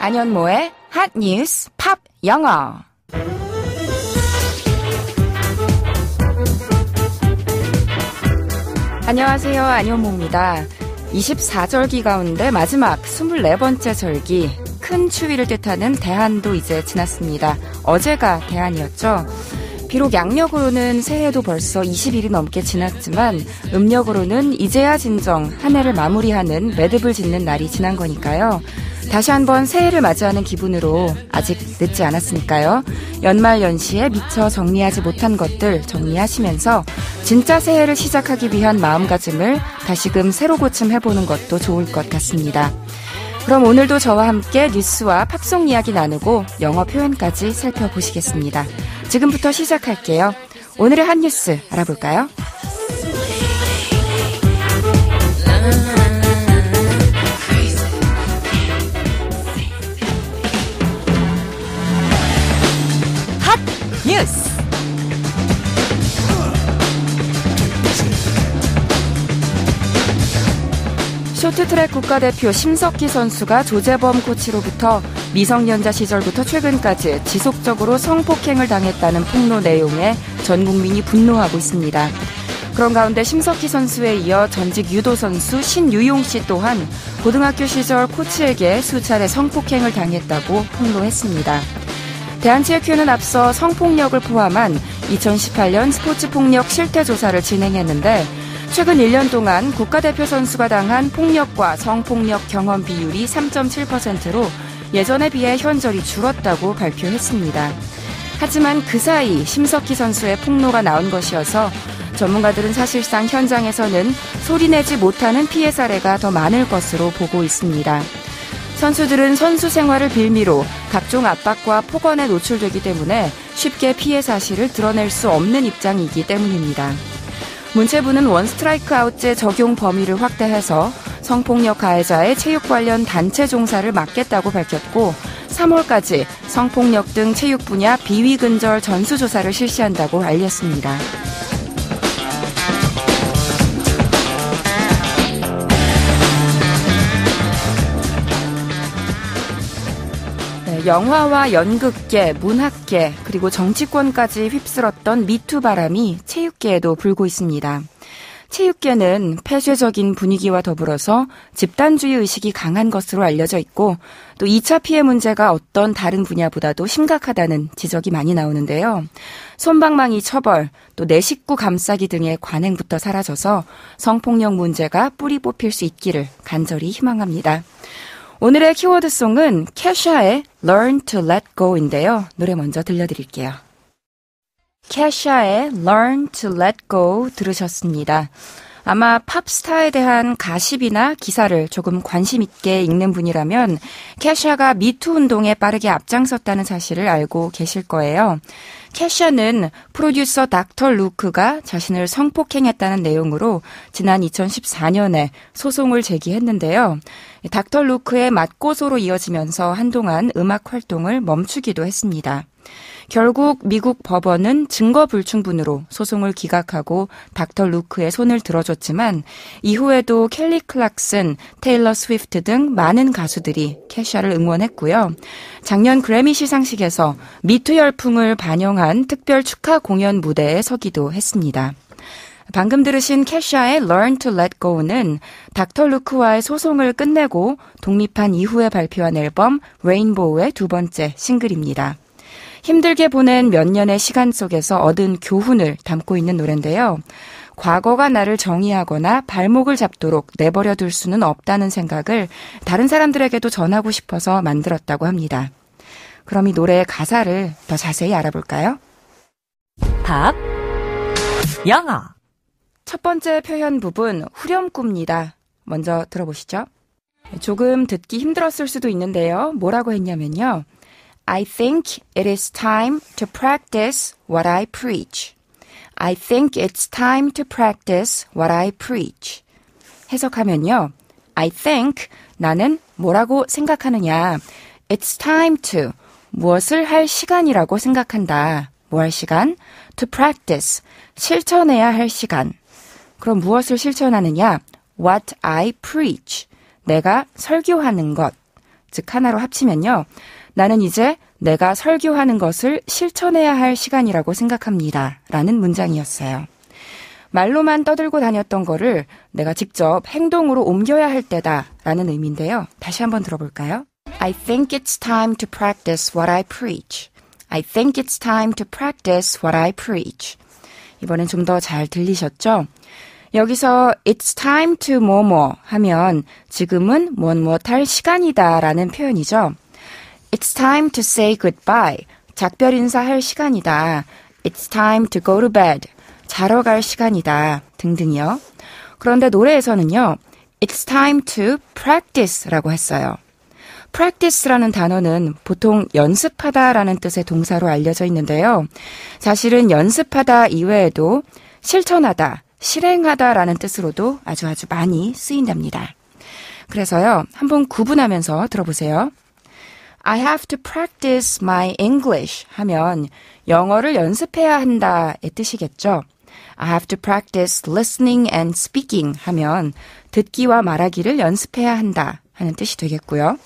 안현모의 핫 뉴스 팝 영어. 안녕하세요. 안현모입니다. 24절기 가운데 마지막 24번째 절기, 큰 추위를 뜻하는 대한도 이제 지났습니다. 어제가 대한이었죠. 비록 양력으로는 새해도 벌써 20일이 넘게 지났지만 음력으로는 이제야 진정 한 해를 마무리하는 매듭을 짓는 날이 지난 거니까요. 다시 한번 새해를 맞이하는 기분으로, 아직 늦지 않았으니까요. 연말연시에 미처 정리하지 못한 것들 정리하시면서 진짜 새해를 시작하기 위한 마음가짐을 다시금 새로 고침해보는 것도 좋을 것 같습니다. 그럼 오늘도 저와 함께 뉴스와 팝송 이야기 나누고 영어 표현까지 살펴보시겠습니다. 지금부터 시작할게요. 오늘의 한 뉴스 알아볼까요? 핫 뉴스! 쇼트트랙 국가대표 심석희 선수가 조재범 코치로부터 미성년자 시절부터 최근까지 지속적으로 성폭행을 당했다는 폭로 내용에 전 국민이 분노하고 있습니다. 그런 가운데 심석희 선수에 이어 전직 유도 선수 신유용 씨 또한 고등학교 시절 코치에게 수차례 성폭행을 당했다고 폭로했습니다. 대한체육회는 앞서 성폭력을 포함한 2018년 스포츠폭력 실태조사를 진행했는데 최근 1년 동안 국가대표 선수가 당한 폭력과 성폭력 경험 비율이 3.7%로 예전에 비해 현저히 줄었다고 발표했습니다. 하지만 그 사이 심석희 선수의 폭로가 나온 것이어서 전문가들은 사실상 현장에서는 소리내지 못하는 피해 사례가 더 많을 것으로 보고 있습니다. 선수들은 선수 생활을 빌미로 각종 압박과 폭언에 노출되기 때문에 쉽게 피해 사실을 드러낼 수 없는 입장이기 때문입니다. 문체부는 원스트라이크 아웃제 적용 범위를 확대해서 성폭력 가해자의 체육 관련 단체 종사를 막겠다고 밝혔고 3월까지 성폭력 등 체육 분야 비위 근절 전수조사를 실시한다고 알렸습니다. 영화와 연극계, 문학계, 그리고 정치권까지 휩쓸었던 미투 바람이 체육계에도 불고 있습니다. 체육계는 폐쇄적인 분위기와 더불어서 집단주의 의식이 강한 것으로 알려져 있고 또 2차 피해 문제가 어떤 다른 분야보다도 심각하다는 지적이 많이 나오는데요. 솜방망이 처벌, 또 내 식구 감싸기 등의 관행부터 사라져서 성폭력 문제가 뿌리 뽑힐 수 있기를 간절히 희망합니다. 오늘의 키워드송은 캐샤의 Learn to Let Go인데요. 노래 먼저 들려드릴게요. 캐샤의 Learn to Let Go 들으셨습니다. 아마 팝스타에 대한 가십이나 기사를 조금 관심 있게 읽는 분이라면 캐샤가 미투 운동에 빠르게 앞장섰다는 사실을 알고 계실 거예요. 캐샤는 프로듀서 닥터 루크가 자신을 성폭행했다는 내용으로 지난 2014년에 소송을 제기했는데요. 닥터 루크의 맞고소로 이어지면서 한동안 음악 활동을 멈추기도 했습니다. 결국 미국 법원은 증거 불충분으로 소송을 기각하고 닥터 루크의 손을 들어줬지만 이후에도 켈리 클락슨, 테일러 스위프트 등 많은 가수들이 캐샤를 응원했고요. 작년 그래미 시상식에서 미투 열풍을 반영한 특별 축하 공연 무대에 서기도 했습니다. 방금 들으신 캐샤의 Learn to Let Go는 닥터 루크와의 소송을 끝내고 독립한 이후에 발표한 앨범 레인보우의 두 번째 싱글입니다. 힘들게 보낸 몇 년의 시간 속에서 얻은 교훈을 담고 있는 노래인데요. 과거가 나를 정의하거나 발목을 잡도록 내버려 둘 수는 없다는 생각을 다른 사람들에게도 전하고 싶어서 만들었다고 합니다. 그럼 이 노래의 가사를 더 자세히 알아볼까요? 팝 영어. 첫 번째 표현 부분 후렴구입니다. 먼저 들어보시죠. 조금 듣기 힘들었을 수도 있는데요. 뭐라고 했냐면요. I think it is time to practice what I preach. I think it's time to practice what I preach. 해석하면요. I think, 나는 뭐라고 생각하느냐. It's time to, 무엇을 할 시간이라고 생각한다. 뭐 할 시간? To practice, 실천해야 할 시간. 그럼 무엇을 실천하느냐? What I preach, 내가 설교하는 것. 즉 하나로 합치면요. 나는 이제 내가 설교하는 것을 실천해야 할 시간이라고 생각합니다. 라는 문장이었어요. 말로만 떠들고 다녔던 거를 내가 직접 행동으로 옮겨야 할 때다 라는 의미인데요. 다시 한번 들어볼까요? I think it's time to practice what I preach. I think it's time to practice what I preach. 이번엔 좀 더 잘 들리셨죠? 여기서 it's time to 뭐뭐 하면 지금은 무엇 할 시간이다 라는 표현이죠. It's time to say goodbye. 작별 인사할 시간이다. It's time to go to bed. 자러 갈 시간이다. 등등이요. 그런데 노래에서는요. It's time to practice 라고 했어요. practice라는 단어는 보통 연습하다라는 뜻의 동사로 알려져 있는데요. 사실은 연습하다 이외에도 실천하다, 실행하다라는 뜻으로도 아주 많이 쓰인답니다. 그래서요. 한번 구분하면서 들어보세요. I have to practice my English 하면 영어를 연습해야 한다의 뜻이겠죠. I have to practice listening and speaking 하면 듣기와 말하기를 연습해야 한다 하는 뜻이 되겠고요.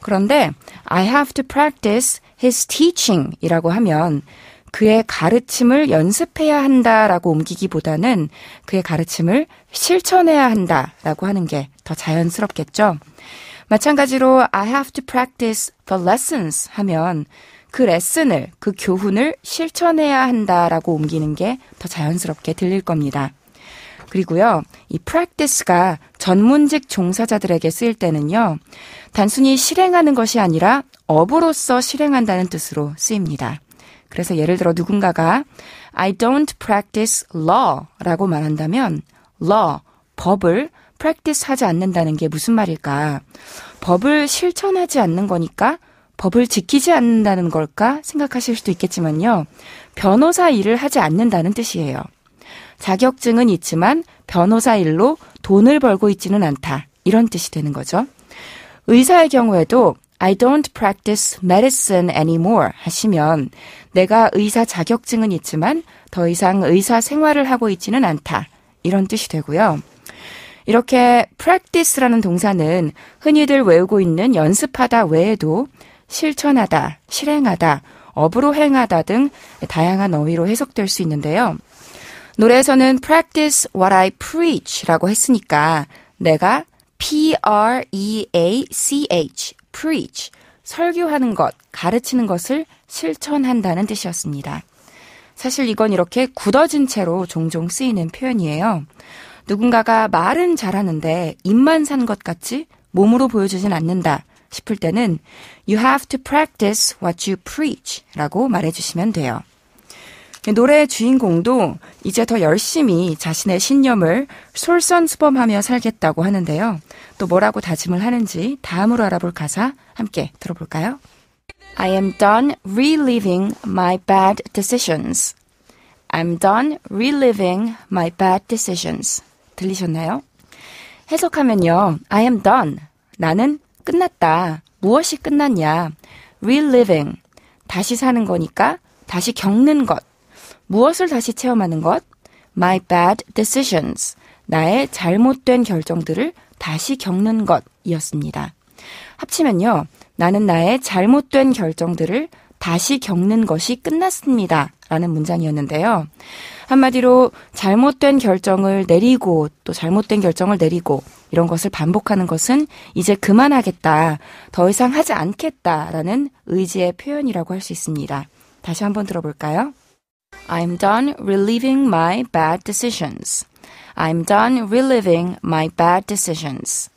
그런데 I have to practice his teaching 이라고 하면 그의 가르침을 연습해야 한다라고 옮기기보다는 그의 가르침을 실천해야 한다라고 하는 게 더 자연스럽겠죠. 마찬가지로 I have to practice the lessons 하면 그 레슨을, 그 교훈을 실천해야 한다라고 옮기는 게 더 자연스럽게 들릴 겁니다. 그리고요, 이 practice가 전문직 종사자들에게 쓰일 때는요, 단순히 실행하는 것이 아니라 업으로서 실행한다는 뜻으로 쓰입니다. 그래서 예를 들어 누군가가 I don't practice law라고 말한다면 law, 법을 practice 하지 않는다는 게 무슨 말일까? 법을 실천하지 않는 거니까 법을 지키지 않는다는 걸까 생각하실 수도 있겠지만요. 변호사 일을 하지 않는다는 뜻이에요. 자격증은 있지만 변호사 일로 돈을 벌고 있지는 않다. 이런 뜻이 되는 거죠. 의사의 경우에도 I don't practice medicine anymore 하시면 내가 의사 자격증은 있지만 더 이상 의사 생활을 하고 있지는 않다. 이런 뜻이 되고요. 이렇게 practice라는 동사는 흔히들 외우고 있는 연습하다 외에도 실천하다, 실행하다, 업으로 행하다 등 다양한 어휘로 해석될 수 있는데요. 노래에서는 practice what I preach 라고 했으니까 내가 P-R-E-A-C-H, preach, 설교하는 것, 가르치는 것을 실천한다는 뜻이었습니다. 사실 이건 이렇게 굳어진 채로 종종 쓰이는 표현이에요. 누군가가 말은 잘하는데 입만 산 것 같이 몸으로 보여주진 않는다 싶을 때는 You have to practice what you preach 라고 말해주시면 돼요. 노래의 주인공도 이제 더 열심히 자신의 신념을 솔선수범하며 살겠다고 하는데요. 또 뭐라고 다짐을 하는지 다음으로 알아볼 가사 함께 들어볼까요? I am done reliving my bad decisions. I'm done reliving my bad decisions. 들리셨나요? 해석하면요. I am done. 나는 끝났다. 무엇이 끝났냐? reliving. 다시 사는 거니까 다시 겪는 것. 무엇을 다시 체험하는 것? My bad decisions. 나의 잘못된 결정들을 다시 겪는 것이었습니다. 합치면요. 나는 나의 잘못된 결정들을 다시 겪는 것이 끝났습니다. 라는 문장이었는데요. 한마디로 잘못된 결정을 내리고 또 잘못된 결정을 내리고 이런 것을 반복하는 것은 이제 그만하겠다. 더 이상 하지 않겠다라는 의지의 표현이라고 할 수 있습니다. 다시 한번 들어볼까요? I'm done reliving my bad decisions. I'm done reliving my bad decisions.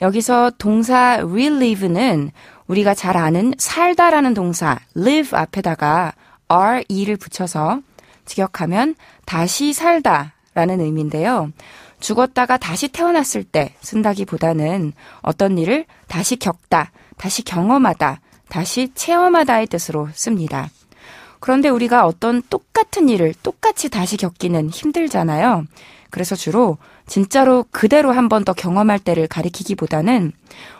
여기서 동사 relive는 우리가 잘 아는 살다라는 동사 live 앞에다가 re를 붙여서 직역하면 다시 살다라는 의미인데요. 죽었다가 다시 태어났을 때 쓴다기보다는 어떤 일을 다시 겪다, 다시 경험하다, 다시 체험하다의 뜻으로 씁니다. 그런데 우리가 어떤 똑같은 일을 똑같이 다시 겪기는 힘들잖아요. 그래서 주로 진짜로 그대로 한 번 더 경험할 때를 가리키기보다는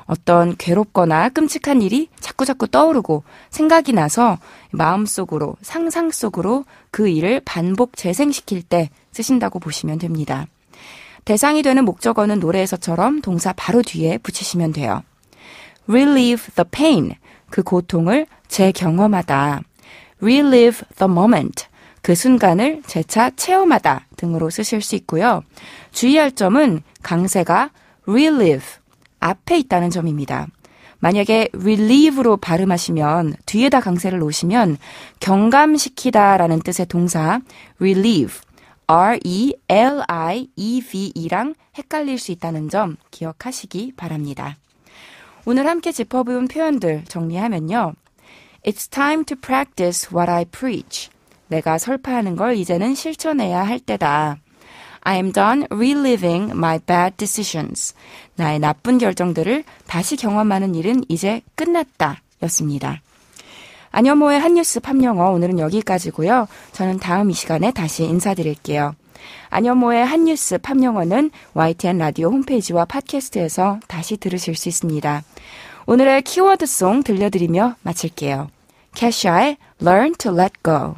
어떤 괴롭거나 끔찍한 일이 자꾸자꾸 떠오르고 생각이 나서 마음속으로, 상상 속으로 그 일을 반복 재생시킬 때 쓰신다고 보시면 됩니다. 대상이 되는 목적어는 노래에서처럼 동사 바로 뒤에 붙이시면 돼요. relieve the pain, 그 고통을 재경험하다. relive the moment, 그 순간을 재차 체험하다 등으로 쓰실 수 있고요. 주의할 점은 강세가 relive, 앞에 있다는 점입니다. 만약에 relieve로 발음하시면 뒤에다 강세를 놓으시면 경감시키다라는 뜻의 동사 relieve, R-E-L-I-E-V-E랑 헷갈릴 수 있다는 점 기억하시기 바랍니다. 오늘 함께 짚어본 표현들 정리하면요. It's time to practice what I preach. 내가 설파하는 걸 이제는 실천해야 할 때다. I am done reliving my bad decisions. 나의 나쁜 결정들을 다시 경험하는 일은 이제 끝났다 였습니다. 안현모의 한뉴스 팝영어 오늘은 여기까지고요. 저는 다음 이 시간에 다시 인사드릴게요. 안현모의 한뉴스 팝영어는 YTN 라디오 홈페이지와 팟캐스트에서 다시 들으실 수 있습니다. 오늘의 키워드송 들려드리며 마칠게요. 캐시아의 Learn to Let Go.